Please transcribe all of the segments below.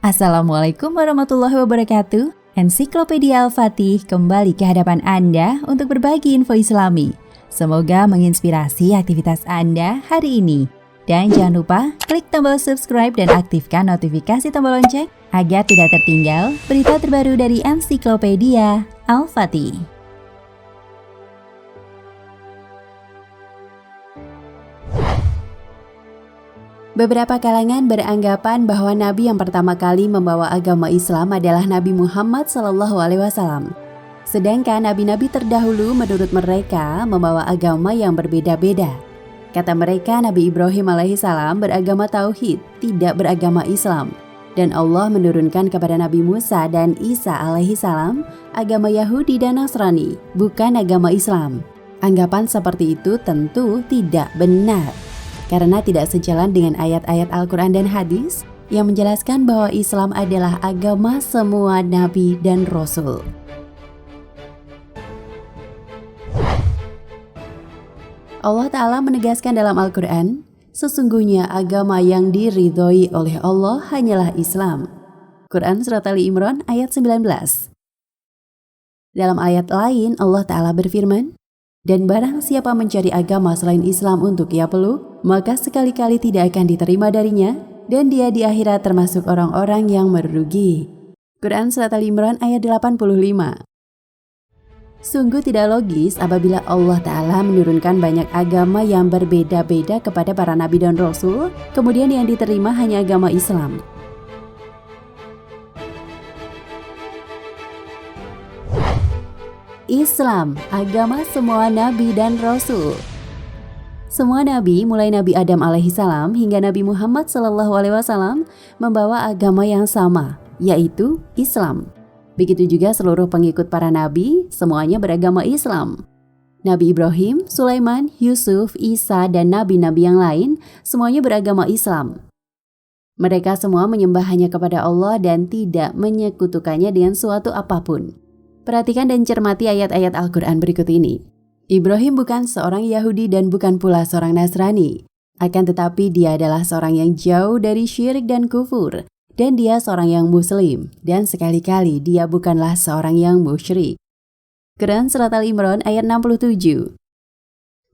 Assalamualaikum warahmatullahi wabarakatuh. Ensiklopedia Al-Fatih kembali ke hadapan Anda untuk berbagi info Islami. Semoga menginspirasi aktivitas Anda hari ini. Dan jangan lupa klik tombol subscribe dan aktifkan notifikasi tombol lonceng agar tidak tertinggal berita terbaru dari Ensiklopedia Al-Fatih. Beberapa kalangan beranggapan bahwa Nabi yang pertama kali membawa agama Islam adalah Nabi Muhammad SAW. Sedangkan nabi-nabi terdahulu menurut mereka membawa agama yang berbeda-beda. Kata mereka, Nabi Ibrahim alaihissalam beragama Tauhid, tidak beragama Islam. Dan Allah menurunkan kepada Nabi Musa dan Isa alaihissalam agama Yahudi dan Nasrani, bukan agama Islam. Anggapan seperti itu tentu tidak benar, karena tidak sejalan dengan ayat-ayat Al-Quran dan hadis yang menjelaskan bahwa Islam adalah agama semua nabi dan rasul. Allah Ta'ala menegaskan dalam Al-Quran, sesungguhnya agama yang diridhoi oleh Allah hanyalah Islam. Quran Surat Ali Imran ayat 19. Dalam ayat lain Allah Ta'ala berfirman, dan barang siapa mencari agama selain Islam untuk ia peluk, maka sekali-kali tidak akan diterima darinya, dan dia di akhirat termasuk orang-orang yang merugi. Quran Surat Al Imran ayat 85. Sungguh tidak logis apabila Allah Ta'ala menurunkan banyak agama yang berbeda-beda kepada para nabi dan rasul, kemudian yang diterima hanya agama Islam. Islam, agama semua nabi dan rasul. Semua nabi, mulai Nabi Adam alaihissalam hingga Nabi Muhammad SAW membawa agama yang sama, yaitu Islam. Begitu juga seluruh pengikut para nabi, semuanya beragama Islam. Nabi Ibrahim, Sulaiman, Yusuf, Isa, dan nabi-nabi yang lain, semuanya beragama Islam. Mereka semua menyembah hanya kepada Allah dan tidak menyekutukannya dengan suatu apapun. Perhatikan dan cermati ayat-ayat Al-Quran berikut ini. Ibrahim bukan seorang Yahudi dan bukan pula seorang Nasrani. Akan tetapi dia adalah seorang yang jauh dari syirik dan kufur. Dan dia seorang yang muslim. Dan sekali-kali dia bukanlah seorang yang musyrik. Quran Surat Al Imran ayat 67.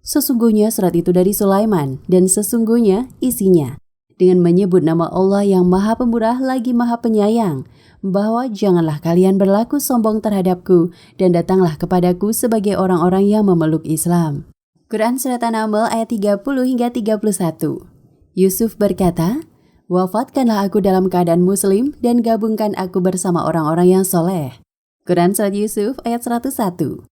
Sesungguhnya surat itu dari Sulaiman dan sesungguhnya isinya dengan menyebut nama Allah yang Maha Pemurah lagi Maha Penyayang, bahwa janganlah kalian berlaku sombong terhadapku dan datanglah kepadaku sebagai orang-orang yang memeluk Islam. Quran Surat An-Naml ayat 30 hingga 31. Yusuf berkata, wafatkanlah aku dalam keadaan muslim dan gabungkan aku bersama orang-orang yang soleh. Quran Surat Yusuf ayat 101.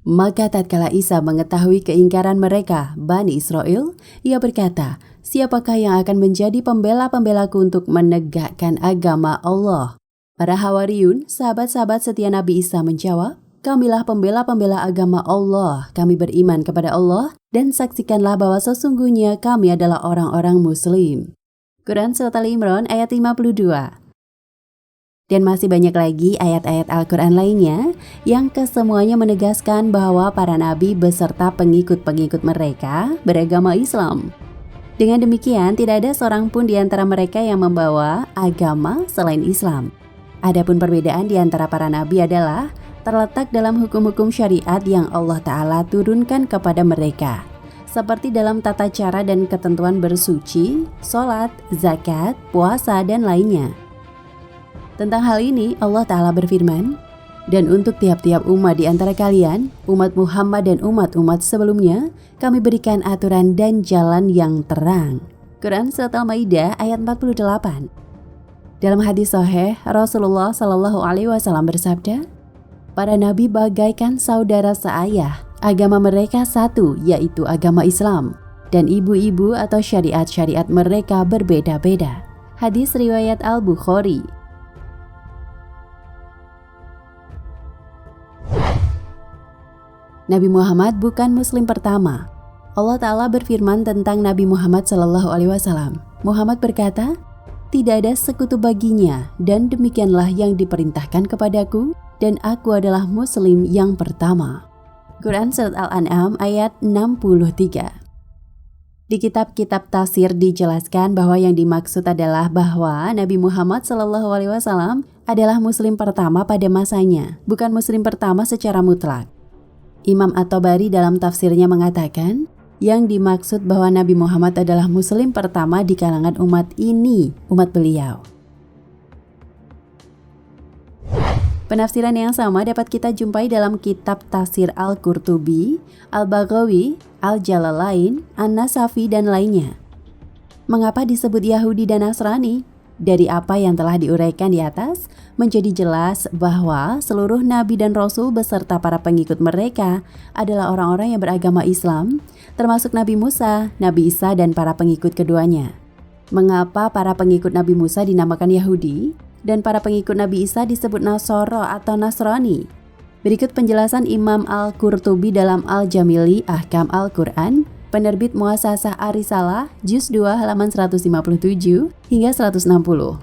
Maka tatkala Isa mengetahui keingkaran mereka, Bani Israel, ia berkata, siapakah yang akan menjadi pembela-pembelaku untuk menegakkan agama Allah? Para Hawariyun, sahabat-sahabat setia Nabi Isa menjawab, kamilah pembela-pembela agama Allah, kami beriman kepada Allah, dan saksikanlah bahwa sesungguhnya kami adalah orang-orang muslim. Quran Surat Al Imran ayat 52. Dan masih banyak lagi ayat-ayat Al-Quran lainnya yang kesemuanya menegaskan bahwa para nabi beserta pengikut-pengikut mereka beragama Islam. Dengan demikian, tidak ada seorang pun di antara mereka yang membawa agama selain Islam. Adapun perbedaan di antara para nabi adalah terletak dalam hukum-hukum syariat yang Allah Ta'ala turunkan kepada mereka, seperti dalam tata cara dan ketentuan bersuci, sholat, zakat, puasa, dan lainnya. Tentang hal ini, Allah Ta'ala berfirman, dan untuk tiap-tiap umat di antara kalian, umat Muhammad dan umat-umat sebelumnya, kami berikan aturan dan jalan yang terang. Quran Surat Al-Maidah ayat 48. Dalam hadis sahih, Rasulullah SAW bersabda, para nabi bagaikan saudara seayah, agama mereka satu, yaitu agama Islam, dan ibu-ibu atau syariat-syariat mereka berbeda-beda. Hadis riwayat Al-Bukhari. Nabi Muhammad bukan muslim pertama. Allah Ta'ala berfirman tentang Nabi Muhammad SAW. Muhammad berkata, tidak ada sekutu baginya dan demikianlah yang diperintahkan kepadaku dan aku adalah muslim yang pertama. Quran Surat Al-An'am ayat 63. Di kitab-kitab tafsir dijelaskan bahwa yang dimaksud adalah bahwa Nabi Muhammad SAW adalah muslim pertama pada masanya, bukan muslim pertama secara mutlak. Imam At-Tabari dalam tafsirnya mengatakan, yang dimaksud bahwa Nabi Muhammad adalah muslim pertama di kalangan umat ini, umat beliau. Penafsiran yang sama dapat kita jumpai dalam kitab tafsir Al-Qurtubi, Al-Baghawi, Al-Jalalain, An-Nasafi, dan lainnya. Mengapa disebut Yahudi dan Nasrani? Dari apa yang telah diuraikan di atas, menjadi jelas bahwa seluruh nabi dan rasul beserta para pengikut mereka adalah orang-orang yang beragama Islam, termasuk Nabi Musa, Nabi Isa, dan para pengikut keduanya. Mengapa para pengikut Nabi Musa dinamakan Yahudi dan para pengikut Nabi Isa disebut Nasoro atau Nasrani? Berikut penjelasan Imam Al-Qurtubi dalam Al-Jamili Ahkam Al-Quran, penerbit Muassasah Ar-Risalah, Juz 2 halaman 157 hingga 160.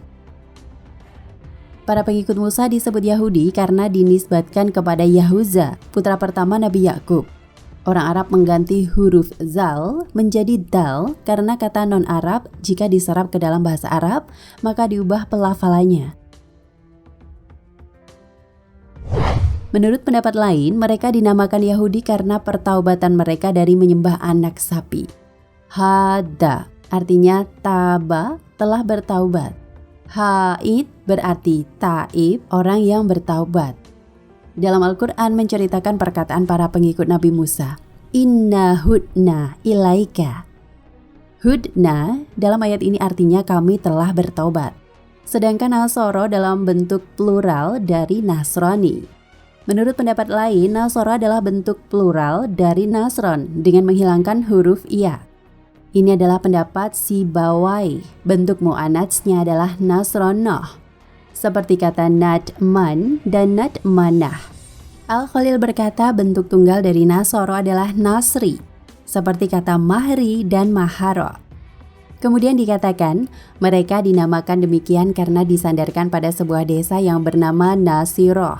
Para pengikut Musa disebut Yahudi karena dinisbatkan kepada Yahuza, putra pertama Nabi Yakub. Orang Arab mengganti huruf zal menjadi dal karena kata non-Arab jika diserap ke dalam bahasa Arab, maka diubah pelafalannya. Menurut pendapat lain, mereka dinamakan Yahudi karena pertaubatan mereka dari menyembah anak sapi. Hada artinya taba, telah bertaubat. Haid berarti taib, orang yang bertaubat. Dalam Al-Quran menceritakan perkataan para pengikut Nabi Musa, Inna hudna ilaika. Hudna dalam ayat ini artinya kami telah bertaubat. Sedangkan Nasoro dalam bentuk plural dari Nasrani. Menurut pendapat lain, Nasoro adalah bentuk plural dari Nasron dengan menghilangkan huruf ya. Ini adalah pendapat Sibawai. Bentuk mu'anatsnya adalah Nasronoh, seperti kata Nadman dan Nadmanah. Al-Khalil berkata bentuk tunggal dari Nasoro adalah Nasri, seperti kata Mahri dan Maharo. Kemudian dikatakan, mereka dinamakan demikian karena disandarkan pada sebuah desa yang bernama Nasiroh.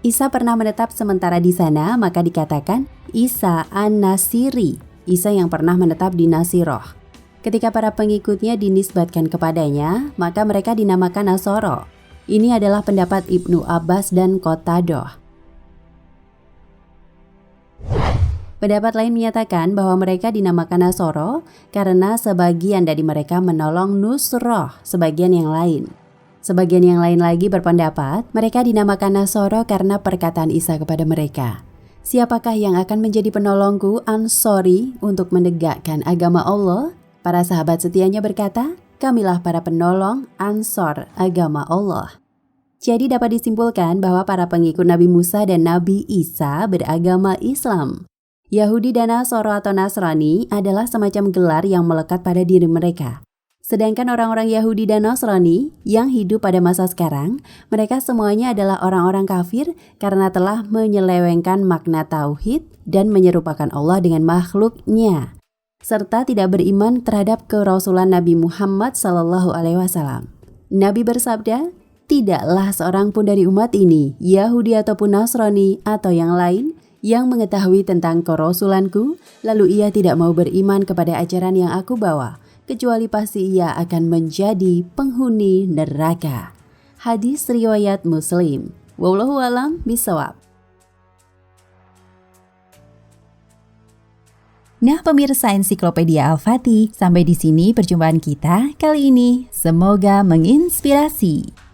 Isa pernah menetap sementara di sana, maka dikatakan Isa an-Nasiri, Isa yang pernah menetap di Nasiroh. Ketika para pengikutnya dinisbatkan kepadanya, maka mereka dinamakan Nasoro. Ini adalah pendapat Ibnu Abbas dan Qatadah. Pendapat lain menyatakan bahwa mereka dinamakan Nasoro karena sebagian dari mereka menolong Nusroh sebagian yang lain. Sebagian yang lain lagi berpendapat mereka dinamakan Nasoro karena perkataan Isa kepada mereka. Siapakah yang akan menjadi penolongku Ansori untuk menegakkan agama Allah? Para sahabat setianya berkata, kamilah para penolong Ansor agama Allah. Jadi dapat disimpulkan bahwa para pengikut Nabi Musa dan Nabi Isa beragama Islam. Yahudi dan Nasoro atau Nasrani adalah semacam gelar yang melekat pada diri mereka. Sedangkan orang-orang Yahudi dan Nasrani yang hidup pada masa sekarang, mereka semuanya adalah orang-orang kafir karena telah menyelewengkan makna tauhid dan menyerupakan Allah dengan makhluknya, serta tidak beriman terhadap kerasulan Nabi Muhammad SAW. Nabi bersabda, tidaklah seorang pun dari umat ini, Yahudi ataupun Nasrani atau yang lain, yang mengetahui tentang kerasulanku, lalu ia tidak mau beriman kepada ajaran yang aku bawa, kecuali pasti ia akan menjadi penghuni neraka. Hadis riwayat Muslim. Wallahu a'lam bishawab. Nah pemirsa Ensiklopedia Al-Fatih, sampai di sini perjumpaan kita kali ini. Semoga menginspirasi.